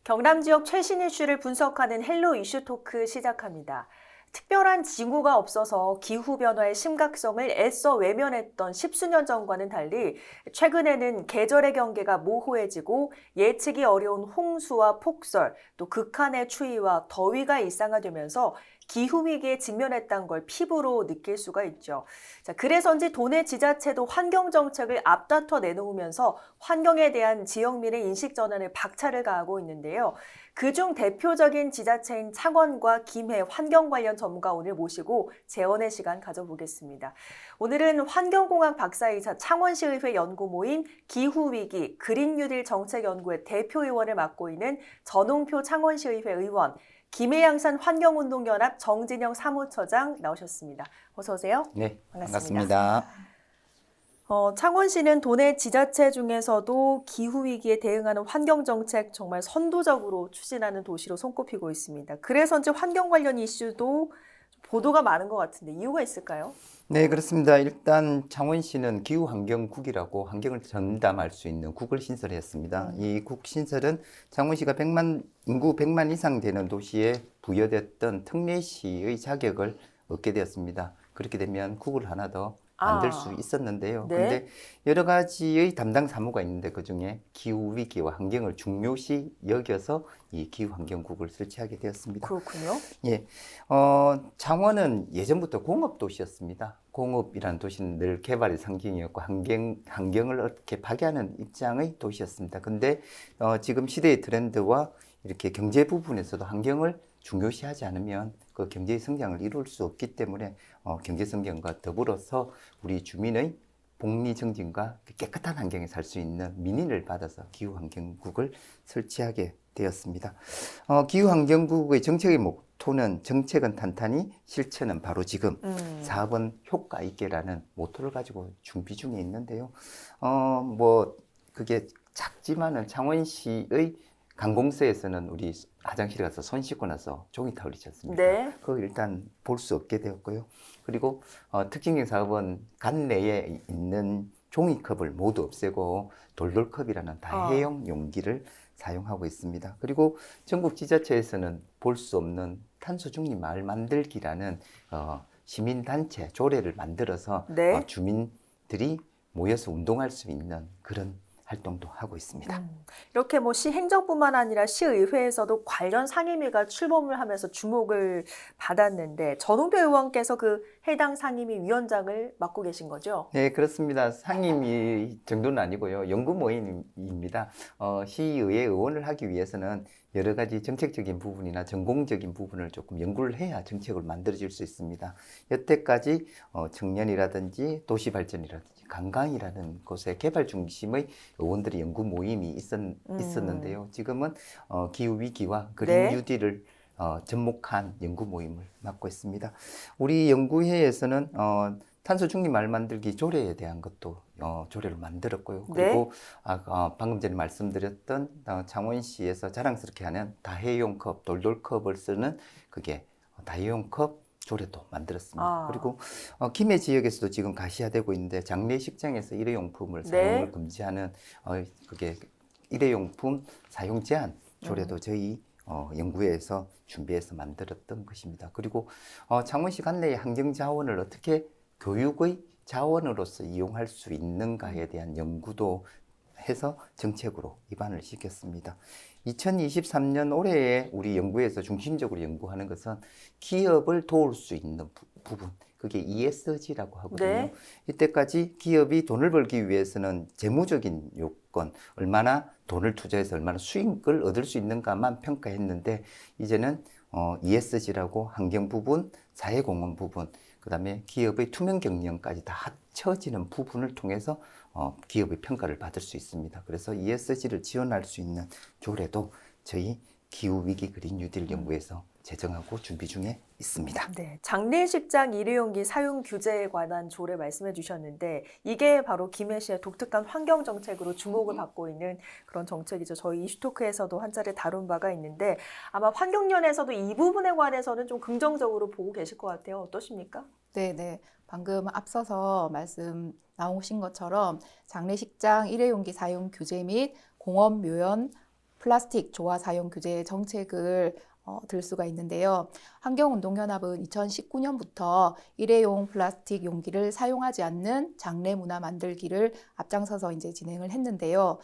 경남 지역 최신 이슈를 분석하는 헬로 이슈 토크 시작합니다. 특별한 징후가 없어서 기후변화의 심각성을 애써 외면했던 십수년 전과는 달리 최근에는 계절의 경계가 모호해지고 예측이 어려운 홍수와 폭설, 또 극한의 추위와 더위가 일상화되면서 기후위기에 직면했다는 걸 피부로 느낄 수가 있죠. 자, 그래서인지 도내 지자체도 환경정책을 앞다퉈 내놓으면서 환경에 대한 지역민의 인식 전환에 박차를 가하고 있는데요. 그중 대표적인 지자체인 창원과 김해 환경 관련 전문가 오늘 모시고 재원의 시간 가져보겠습니다. 오늘은 환경공학 박사이사 창원시의회 연구모임 기후위기 그린뉴딜 정책연구회 대표위원을 맡고 있는 전홍표 창원시의회 의원, 김해양산 환경운동연합 정진영 사무처장 나오셨습니다. 어서 오세요. 네, 반갑습니다. 반갑습니다. 창원시는 도내 지자체 중에서도 기후위기에 대응하는 환경정책 정말 선도적으로 추진하는 도시로 손꼽히고 있습니다. 그래서인지 환경 관련 이슈도 보도가 많은 것 같은데 이유가 있을까요? 네, 그렇습니다. 일단 창원시는 기후환경국이라고 환경을 전담할 수 있는 국을 신설했습니다. 이 국 신설은 창원시가 인구 100만 이상 되는 도시에 부여됐던 특례시의 자격을 얻게 되었습니다. 그렇게 되면 국을 하나 더 만들 수 있었는데요. 네. 근데 여러 가지의 담당 사무가 있는데 그중에 기후위기와 환경을 중요시 여겨서 이 기후환경국을 설치하게 되었습니다. 그렇군요. 예, 창원은 예전부터 공업도시였습니다. 공업이라는 도시는 늘 개발의 상징이었고 환경을 어떻게 파괴하는 입장의 도시였습니다. 근데 지금 시대의 트렌드와 이렇게 경제 부분에서도 환경을 중요시하지 않으면 그 경제의 성장을 이룰 수 없기 때문에 경제 성장과 더불어서 우리 주민의 복리 증진과 깨끗한 환경에 살 수 있는 민의를 받아서 기후환경국을 설치하게 되었습니다. 기후환경국의 정책의 모토는 정책은 탄탄히 실천은 바로 지금 사업은 효과 있게라는 모토를 가지고 준비 중에 있는데요. 그게 작지만은 창원시의 관공서에서는 우리 화장실에 가서 손 씻고 나서 종이 타올이지 않습니까? 네. 그거 일단 볼 수 없게 되었고요. 그리고 특징적인 사업은 관 내에 있는 종이컵을 모두 없애고 돌돌컵이라는 다회용 용기를 사용하고 있습니다. 그리고 전국 지자체에서는 볼 수 없는 탄소 중립 마을 만들기라는 시민단체 조례를 만들어서 네. 주민들이 모여서 운동할 수 있는 그런 활동도 하고 있습니다. 이렇게 시 행정뿐만 아니라 시의회에서도 관련 상임위가 출범을 하면서 주목을 받았는데 전홍표 의원께서 그 해당 상임위 위원장을 맡고 계신 거죠? 네, 그렇습니다. 상임위 정도는 아니고요. 연구 모임입니다. 시의회 의원을 하기 위해서는 여러 가지 정책적인 부분이나 전공적인 부분을 조금 연구를 해야 정책을 만들어질 수 있습니다. 여태까지 청년이라든지 도시발전이라든지 관광이라는 곳에 개발 중심의 의원들의 연구 모임이 있었는데요. 지금은 기후위기와 그린 네. 뉴딜을 접목한 연구 모임을 맡고 있습니다. 우리 연구회에서는 탄소 중립 마을 만들기 조례에 대한 것도 조례를 만들었고요. 그리고 방금 전에 말씀드렸던 창원시에서 자랑스럽게 하는 다회용 컵, 돌돌컵을 쓰는 그게 다회용 컵 조례도 만들었습니다. 그리고 김해 지역에서도 지금 가시화되고 있는데 장례식장에서 일회용품을 사용을 금지하는 그게 일회용품 사용 제한 조례도 저희 연구회에서 준비해서 만들었던 것입니다. 그리고 창원시 관내의 환경 자원을 어떻게 교육의 자원으로서 이용할 수 있는가에 대한 연구도 해서 정책으로 입안을 시켰습니다. 2023년 올해에 우리 연구에서 중심적으로 연구하는 것은 기업을 도울 수 있는 부분, 그게 ESG라고 하거든요. 네. 이때까지 기업이 돈을 벌기 위해서는 재무적인 요건, 얼마나 돈을 투자해서 얼마나 수익을 얻을 수 있는가만 평가했는데 이제는 ESG라고 환경 부분, 사회공헌 부분, 그 다음에 기업의 투명 경영까지 다 합쳐지는 부분을 통해서 기업의 평가를 받을 수 있습니다. 그래서 ESG를 지원할 수 있는 조례도 저희 기후위기 그린 뉴딜 연구에서 제정하고 준비 중에 있습니다. 네, 장례식장 일회용기 사용 규제에 관한 조례 말씀해 주셨는데 이게 바로 김해시의 독특한 환경 정책으로 주목을 받고 있는 그런 정책이죠. 저희 이슈토크에서도 한 차례 다룬 바가 있는데 아마 환경련에서도 이 부분에 관해서는 좀 긍정적으로 보고 계실 것 같아요. 어떠십니까? 네. 방금 앞서서 말씀 나오신 것처럼 장례식장 일회용기 사용 규제 및 공업 묘연 플라스틱 조화 사용 규제 정책을 들 수가 있는데요. 환경운동연합은 2019년부터 일회용 플라스틱 용기를 사용하지 않는 장례 문화 만들기를 앞장서서 이제 진행을 했는데요.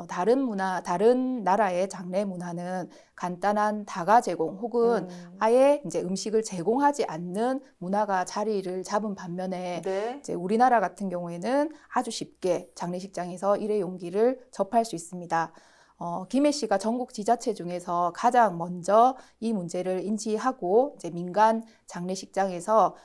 다른 나라의 장례 문화는 간단한 다가 제공 혹은 아예 이제 음식을 제공하지 않는 문화가 자리를 잡은 반면에 네. 이제 우리나라 같은 경우에는 아주 쉽게 장례식장에서 일회용기를 접할 수 있습니다. 김해 씨가 전국 지자체 중에서 가장 먼저 이 문제를 인지하고 이제 민간 장례식장에서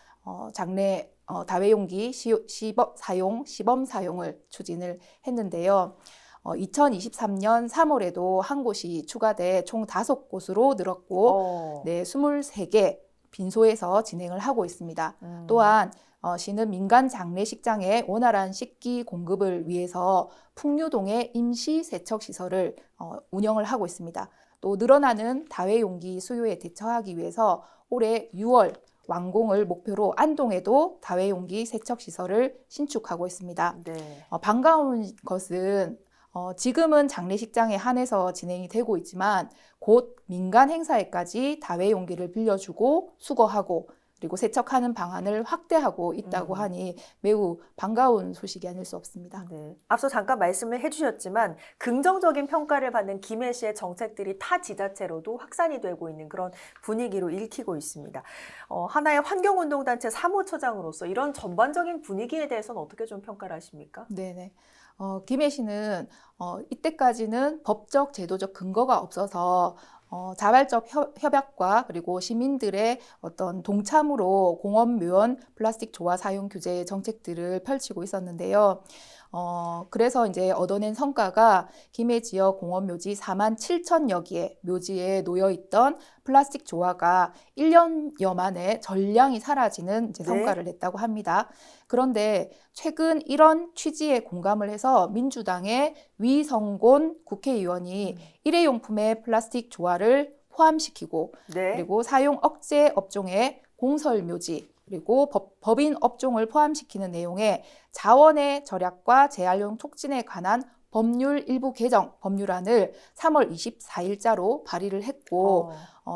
다회용기 시범 사용을 추진을 했는데요. 2023년 3월에도 한 곳이 추가돼 총 5곳으로 늘었고, 네, 23개 빈소에서 진행을 하고 있습니다. 또한 시는 민간 장례식장의 원활한 식기 공급을 위해서 풍류동의 임시 세척 시설을 운영을 하고 있습니다. 또 늘어나는 다회용기 수요에 대처하기 위해서 올해 6월 완공을 목표로 안동에도 다회용기 세척 시설을 신축하고 있습니다. 네. 반가운 것은 지금은 장례식장에 한해서 진행이 되고 있지만 곧 민간 행사에까지 다회용기를 빌려주고 수거하고 그리고 세척하는 방안을 확대하고 있다고 하니 매우 반가운 소식이 아닐 수 없습니다. 네. 앞서 잠깐 말씀을 해주셨지만 긍정적인 평가를 받는 김해시의 정책들이 타 지자체로도 확산이 되고 있는 그런 분위기로 읽히고 있습니다. 하나의 환경운동단체 사무처장으로서 이런 전반적인 분위기에 대해서는 어떻게 좀 평가를 하십니까? 네네. 김해시는 이때까지는 법적, 제도적 근거가 없어서 자발적 협약과 그리고 시민들의 어떤 동참으로 공원, 묘연, 플라스틱 조화 사용 규제 정책들을 펼치고 있었는데요. 그래서 이제 얻어낸 성과가 김해 지역 공원 묘지 47,000여 개의 묘지에 놓여 있던 플라스틱 조화가 1년여 만에 전량이 사라지는 이제 성과를 냈다고 합니다. 그런데 최근 이런 취지에 공감을 해서 민주당의 위성곤 국회의원이 일회용품에 플라스틱 조화를 포함시키고 그리고 사용 억제 업종의 공설 묘지 그리고 법인 업종을 포함시키는 내용의 자원의 절약과 재활용 촉진에 관한 법률 일부 개정 법률안을 3월 24일자로 발의를 했고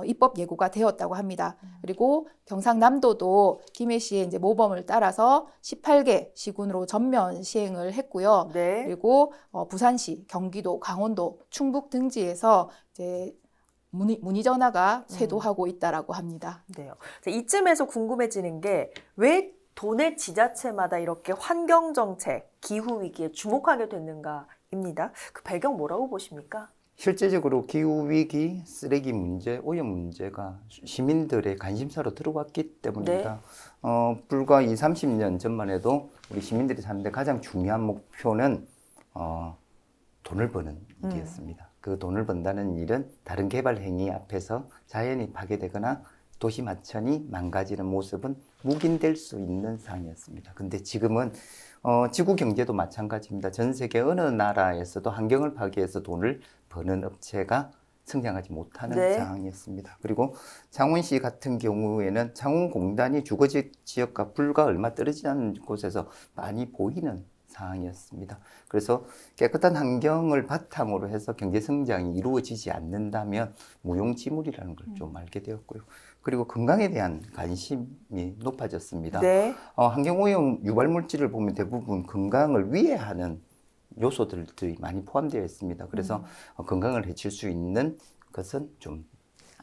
입법 예고가 되었다고 합니다. 그리고 경상남도도 김해시의 이제 모범을 따라서 18개 시군으로 전면 시행을 했고요. 네. 그리고 부산시, 경기도, 강원도, 충북 등지에서 이제 문의 전화가 쇄도하고 있다라고 합니다. 네. 이쯤에서 궁금해지는 게 왜 도내 지자체마다 이렇게 환경 정책, 기후 위기에 주목하게 됐는가입니다. 그 배경 뭐라고 보십니까? 실제적으로 기후위기, 쓰레기 문제, 오염 문제가 시민들의 관심사로 들어왔기 때문입니다. 불과 20, 30년 전만 해도 우리 시민들이 사는데 가장 중요한 목표는 돈을 버는 일이었습니다. 그 돈을 번다는 일은 다른 개발 행위 앞에서 자연이 파괴되거나 도시 마천이 망가지는 모습은 묵인될 수 있는 상황이었습니다. 근데 지금은 지구 경제도 마찬가지입니다. 전 세계 어느 나라에서도 환경을 파괴해서 돈을 버는 업체가 성장하지 못하는 상황이었습니다. 그리고 창원시 같은 경우에는 창원공단이 주거지 지역과 불과 얼마 떨어지지 않은 곳에서 많이 보이는 상황이었습니다. 그래서 깨끗한 환경을 바탕으로 해서 경제 성장이 이루어지지 않는다면 무용지물이라는 걸 좀 알게 되었고요. 그리고 건강에 대한 관심이 높아졌습니다. 네. 환경오염 유발물질을 보면 대부분 건강을 위해하는 요소들이 많이 포함되어 있습니다. 그래서 건강을 해칠 수 있는 것은 좀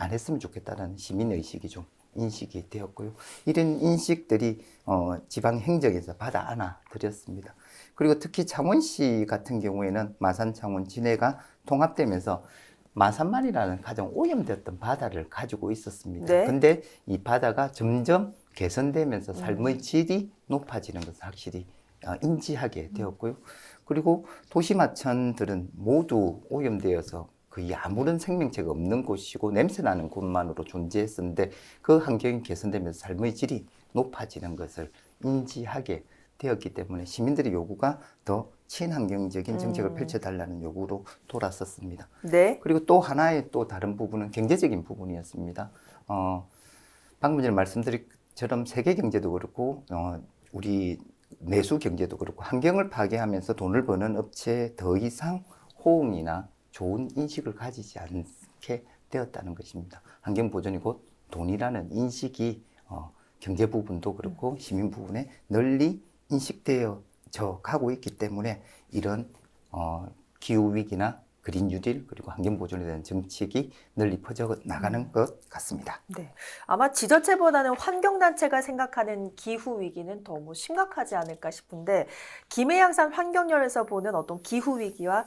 안 했으면 좋겠다는 시민의식이 좀 인식이 되었고요. 이런 인식들이 지방 행정에서 받아 안아들였습니다. 그리고 특히 창원시 같은 경우에는 마산, 창원, 진해가 통합되면서 마산만이라는 가장 오염되었던 바다를 가지고 있었습니다. 근데 이 바다가 점점 개선되면서 삶의 질이 높아지는 것을 확실히 인지하게 되었고요. 그리고 도시마천들은 모두 오염되어서 거의 아무런 생명체가 없는 곳이고 냄새나는 곳만으로 존재했었는데 그 환경이 개선되면서 삶의 질이 높아지는 것을 인지하게 되었기 때문에 시민들의 요구가 더 친환경적인 정책을 펼쳐달라는 요구로 돌아섰습니다. 네. 그리고 또 하나의 또 다른 부분은 경제적인 부분이었습니다. 방금 전에 말씀드린 것처럼 세계 경제도 그렇고 우리 내수 경제도 그렇고 환경을 파괴하면서 돈을 버는 업체에 더 이상 호응이나 좋은 인식을 가지지 않게 되었다는 것입니다. 환경 보존이 곧 돈이라는 인식이 경제 부분도 그렇고 시민 부분에 널리 인식되어져 가고 있기 때문에 이런 기후 위기나 그린 뉴딜 그리고 환경 보존에 대한 정책이 널리 퍼져 나가는 것 같습니다. 네. 아마 지자체보다는 환경단체가 생각하는 기후 위기는 더 심각하지 않을까 싶은데 김해양산 환경연에서 보는 어떤 기후 위기와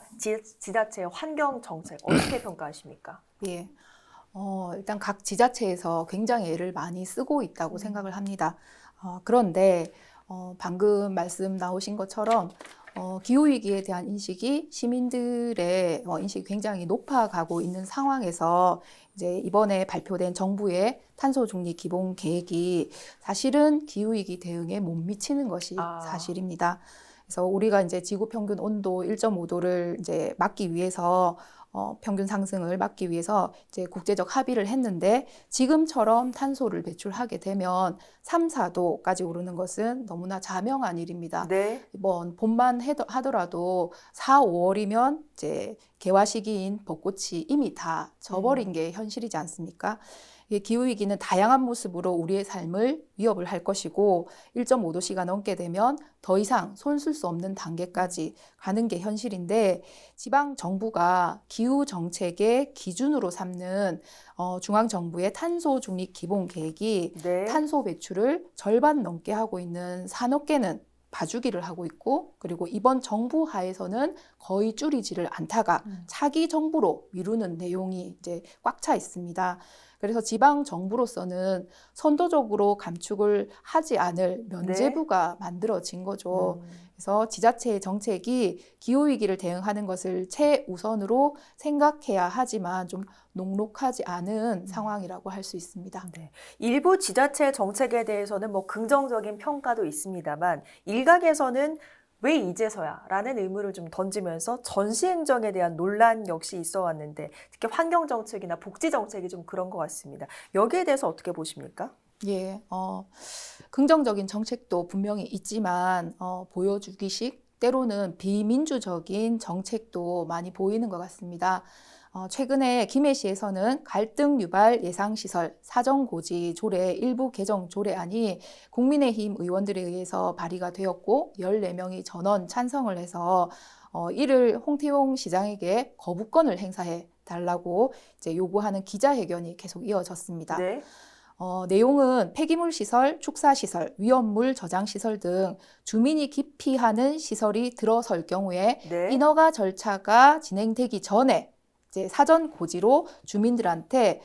지자체의 환경 정책 어떻게 평가하십니까? 예. 일단 각 지자체에서 굉장히 애를 많이 쓰고 있다고 생각을 합니다. 그런데 방금 말씀 나오신 것처럼 기후위기에 대한 인식이 시민들의 인식이 굉장히 높아가고 있는 상황에서 이제 이번에 발표된 정부의 탄소 중립 기본 계획이 사실은 기후위기 대응에 못 미치는 것이 사실입니다. 그래서 우리가 이제 지구 평균 온도 1.5도를 이제 막기 위해서 평균 상승을 막기 위해서 이제 국제적 합의를 했는데 지금처럼 탄소를 배출하게 되면 3, 4도까지 오르는 것은 너무나 자명한 일입니다. 네. 이번 봄만 하더라도 4, 5월이면 이제 개화 시기인 벚꽃이 이미 다 져버린 게 현실이지 않습니까? 기후위기는 다양한 모습으로 우리의 삶을 위협을 할 것이고 1.5도씨가 넘게 되면 더 이상 손쓸 수 없는 단계까지 가는 게 현실인데 지방 정부가 기후 정책의 기준으로 삼는 중앙정부의 탄소 중립 기본 계획이 네. 탄소 배출을 절반 넘게 하고 있는 산업계는 봐주기를 하고 있고 그리고 이번 정부 하에서는 거의 줄이지를 않다가 차기 정부로 미루는 내용이 이제 꽉 차 있습니다. 그래서 지방 정부로서는 선도적으로 감축을 하지 않을 면제부가 만들어진 거죠. 그래서 지자체의 정책이 기후위기를 대응하는 것을 최우선으로 생각해야 하지만 좀 녹록하지 않은 상황이라고 할 수 있습니다. 네. 일부 지자체 정책에 대해서는 긍정적인 평가도 있습니다만 일각에서는 왜 이제서야? 라는 의문을 좀 던지면서 전시행정에 대한 논란 역시 있어 왔는데 특히 환경정책이나 복지정책이 좀 그런 것 같습니다. 여기에 대해서 어떻게 보십니까? 예, 긍정적인 정책도 분명히 있지만 보여주기식 때로는 비민주적인 정책도 많이 보이는 것 같습니다. 최근에 김해시에서는 갈등 유발 예상시설 사전고지 조례 일부 개정 조례안이 국민의힘 의원들에 의해서 발의가 되었고 14명이 전원 찬성을 해서 이를 홍태용 시장에게 거부권을 행사해 달라고 이제 요구하는 기자회견이 계속 이어졌습니다. 네. 내용은 폐기물 시설, 축사 시설, 위험물 저장 시설 등 주민이 기피하는 시설이 들어설 경우에 네. 인허가 절차가 진행되기 전에 이제 사전 고지로 주민들한테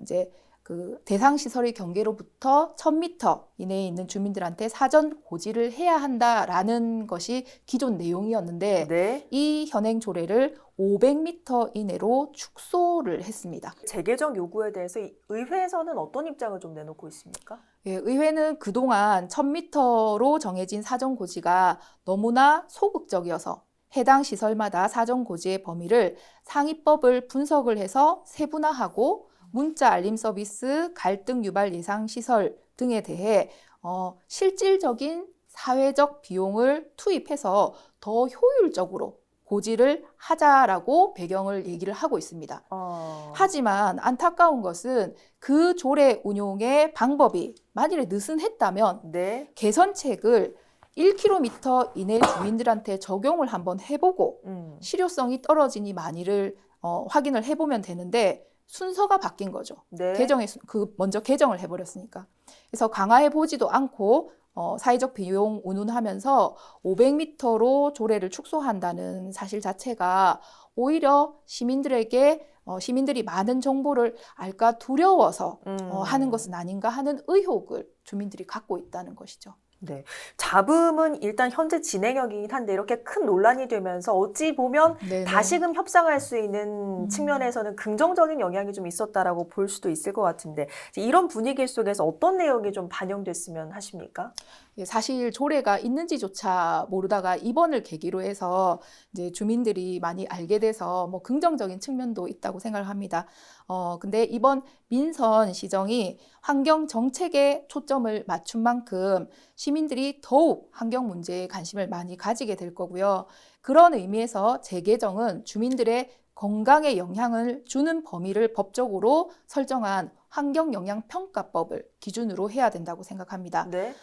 이제 그 대상 시설의 경계로부터 1000m 이내에 있는 주민들한테 사전 고지를 해야 한다라는 것이 기존 내용이었는데 네. 이 현행 조례를 500m 이내로 축소를 했습니다. 재개정 요구에 대해서 의회에서는 어떤 입장을 좀 내놓고 있습니까? 예, 의회는 그동안 1000m로 정해진 사전 고지가 너무나 소극적이어서 해당 시설마다 사전 고지의 범위를 상위법을 분석을 해서 세분화하고 문자 알림 서비스, 갈등 유발 예상 시설 등에 대해 실질적인 사회적 비용을 투입해서 더 효율적으로 고지를 하자라고 배경을 얘기를 하고 있습니다. 하지만 안타까운 것은 그 조례 운용의 방법이 만일에 느슨했다면 네. 개선책을 1km 이내 주민들한테 적용을 한번 해보고 실효성이 떨어지니 많이를 확인을 해보면 되는데 순서가 바뀐 거죠. 네. 먼저 개정을 해버렸으니까. 그래서 강화해 보지도 않고 사회적 비용 운운하면서 500m로 조례를 축소한다는 사실 자체가 오히려 시민들이 많은 정보를 알까 두려워서 하는 것은 아닌가 하는 의혹을 주민들이 갖고 있다는 것이죠. 네. 잡음은 일단 현재 진행형이긴 한데 이렇게 큰 논란이 되면서 어찌 보면 네네. 다시금 협상할 수 있는 측면에서는 긍정적인 영향이 좀 있었다라고 볼 수도 있을 것 같은데 이런 분위기 속에서 어떤 내용이 좀 반영됐으면 하십니까? 예, 사실 조례가 있는지조차 모르다가 이번을 계기로 해서 이제 주민들이 많이 알게 돼서 뭐 긍정적인 측면도 있다고 생각을 합니다. 근데 이번 민선 시정이 환경 정책에 초점을 맞춘 만큼 시민들이 더욱 환경 문제에 관심을 많이 가지게 될 거고요. 그런 의미에서 재개정은 주민들의 건강에 영향을 주는 범위를 법적으로 설정한 환경영향평가법을 기준으로 해야 된다고 생각합니다. 네.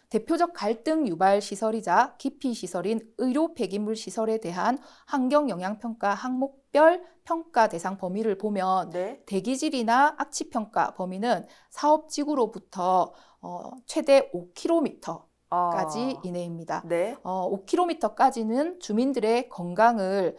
대표적 갈등 유발 시설이자 기피 시설인 의료 폐기물 시설에 대한 환경영향평가 항목별 평가 대상 범위를 보면 네. 대기질이나 악취평가 범위는 사업지구로부터 최대 5km까지 아, 이내입니다. 네. 5km까지는 주민들의 건강을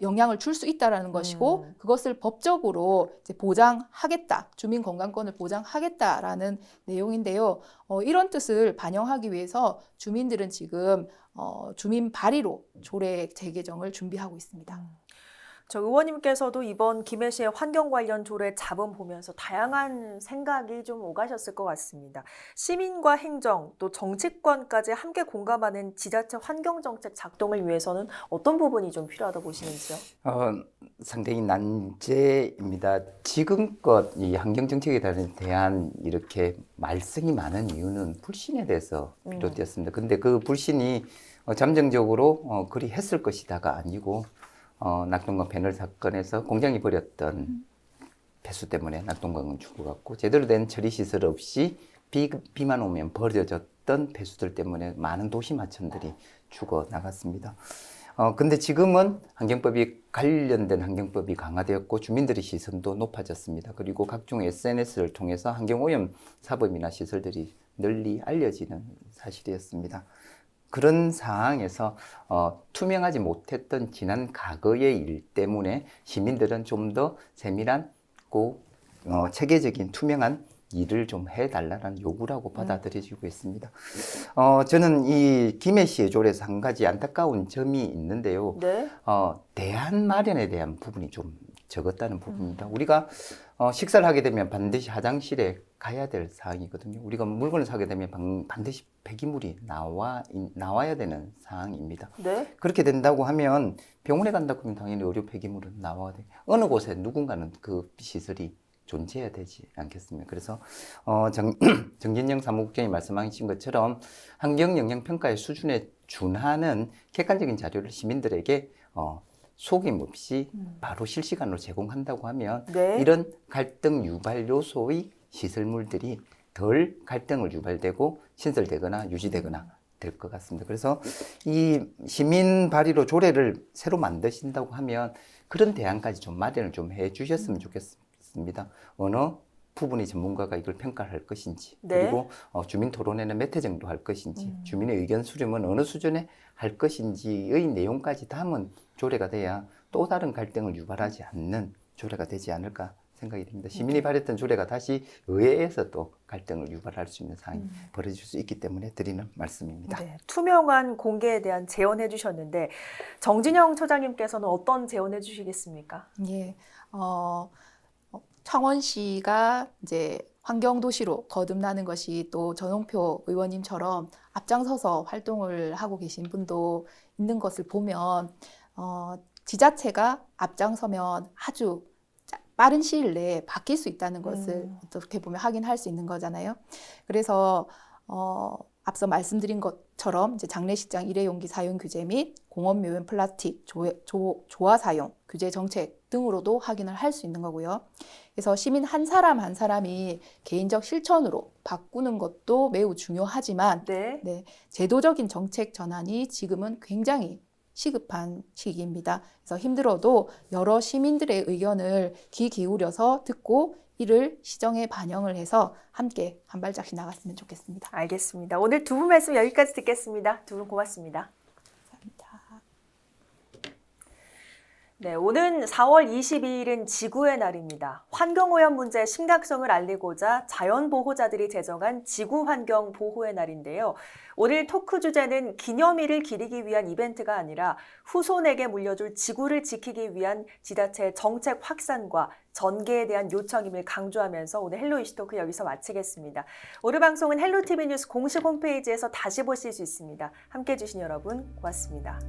영향을 줄 수 있다라는 것이고 그것을 법적으로 이제 보장하겠다, 주민 건강권을 보장하겠다라는 내용인데요. 이런 뜻을 반영하기 위해서 주민들은 지금 주민 발의로 조례 재개정을 준비하고 있습니다. 저 의원님께서도 이번 김해시의 환경 관련 조례 잡음 보면서 다양한 생각이 좀 오가셨을 것 같습니다. 시민과 행정 또 정치권까지 함께 공감하는 지자체 환경정책 작동을 위해서는 어떤 부분이 좀 필요하다고 보시는지요? 상당히 난제입니다. 지금껏 이 환경정책에 대한 이렇게 말썽이 많은 이유는 불신에 대해서 비롯되었습니다. 근데 그 불신이 잠정적으로 그리 했을 것이다가 아니고 낙동강 패널 사건에서 공장이 벌였던 폐수 때문에 낙동강은 죽어갔고 제대로 된 처리 시설 없이 비만 오면 버려졌던 폐수들 때문에 많은 도시 마천들이 죽어 나갔습니다. 근데 지금은 관련된 환경법이 강화되었고 주민들의 시선도 높아졌습니다. 그리고 각종 SNS를 통해서 환경오염 사범이나 시설들이 널리 알려지는 사실이었습니다. 그런 상황에서 투명하지 못했던 지난 과거의 일 때문에 시민들은 좀 더 세밀하고 체계적인 투명한 일을 좀 해달라는 요구라고 받아들여지고 있습니다. 저는 이 김해시의 조례에서 한 가지 안타까운 점이 있는데요. 네. 대안 마련에 대한 부분이 좀 적었다는 부분입니다. 우리가 식사를 하게 되면 반드시 화장실에 가야 될 사항이거든요. 우리가 물건을 사게 되면 반드시 폐기물이 나와야 되는 상황입니다. 네. 그렇게 된다고 하면 병원에 간다고 하면 당연히 의료 폐기물은 나와야 돼. 어느 곳에 누군가는 그 시설이 존재해야 되지 않겠습니까? 그래서 정진영 사무국장이 말씀하신 것처럼 환경영향평가의 수준에 준하는 객관적인 자료를 시민들에게 속임 없이 바로 실시간으로 제공한다고 하면 네. 이런 갈등 유발 요소의 시설물들이 덜 갈등을 유발되고 신설되거나 유지되거나 될 것 같습니다. 그래서 이 시민 발의로 조례를 새로 만드신다고 하면 그런 대안까지 좀 마련을 좀 해 주셨으면 좋겠습니다. 어느 부분이 전문가가 이걸 평가할 것인지, 네. 그리고 주민 토론회는 몇 회 정도 할 것인지, 주민의 의견 수렴은 어느 수준에 할 것인지의 내용까지 담은 조례가 돼야 또 다른 갈등을 유발하지 않는 조례가 되지 않을까 생각이 됩니다. 시민이 발의했던 조례가 다시 의회에서 또 갈등을 유발할 수 있는 상황이 벌어질 수 있기 때문에 드리는 말씀입니다. 네. 투명한 공개에 대한 제언해 주셨는데 정진영 처장님께서는 어떤 제언해 주시겠습니까? 예, 창원시가 이제 환경도시로 거듭나는 것이 또 전홍표 의원님처럼 앞장서서 활동을 하고 계신 분도 있는 것을 보면 지자체가 앞장서면 아주 빠른 시일 내에 바뀔 수 있다는 것을 어떻게 보면 확인할 수 있는 거잖아요. 그래서 앞서 말씀드린 것처럼 이제 장례식장 일회용기 사용 규제 및 공원 묘연 플라스틱 조화 사용 규제 정책 등으로도 확인을 할 수 있는 거고요. 그래서 시민 한 사람 한 사람이 개인적 실천으로 바꾸는 것도 매우 중요하지만 네. 제도적인 정책 전환이 지금은 굉장히 시급한 시기입니다. 그래서 힘들어도 여러 시민들의 의견을 귀 기울여서 듣고 이를 시정에 반영을 해서 함께 한 발짝씩 나갔으면 좋겠습니다. 알겠습니다. 오늘 두 분 말씀 여기까지 듣겠습니다. 두 분 고맙습니다. 감사합니다. 네, 오는 4월 22일은 지구의 날입니다. 환경오염 문제의 심각성을 알리고자 자연보호자들이 제정한 지구환경보호의 날인데요. 오늘 토크 주제는 기념일을 기리기 위한 이벤트가 아니라 후손에게 물려줄 지구를 지키기 위한 지자체의 정책 확산과 전개에 대한 요청임을 강조하면서 오늘 헬로 이슈토크 여기서 마치겠습니다. 오늘 방송은 헬로TV 뉴스 공식 홈페이지에서 다시 보실 수 있습니다. 함께해 주신 여러분 고맙습니다.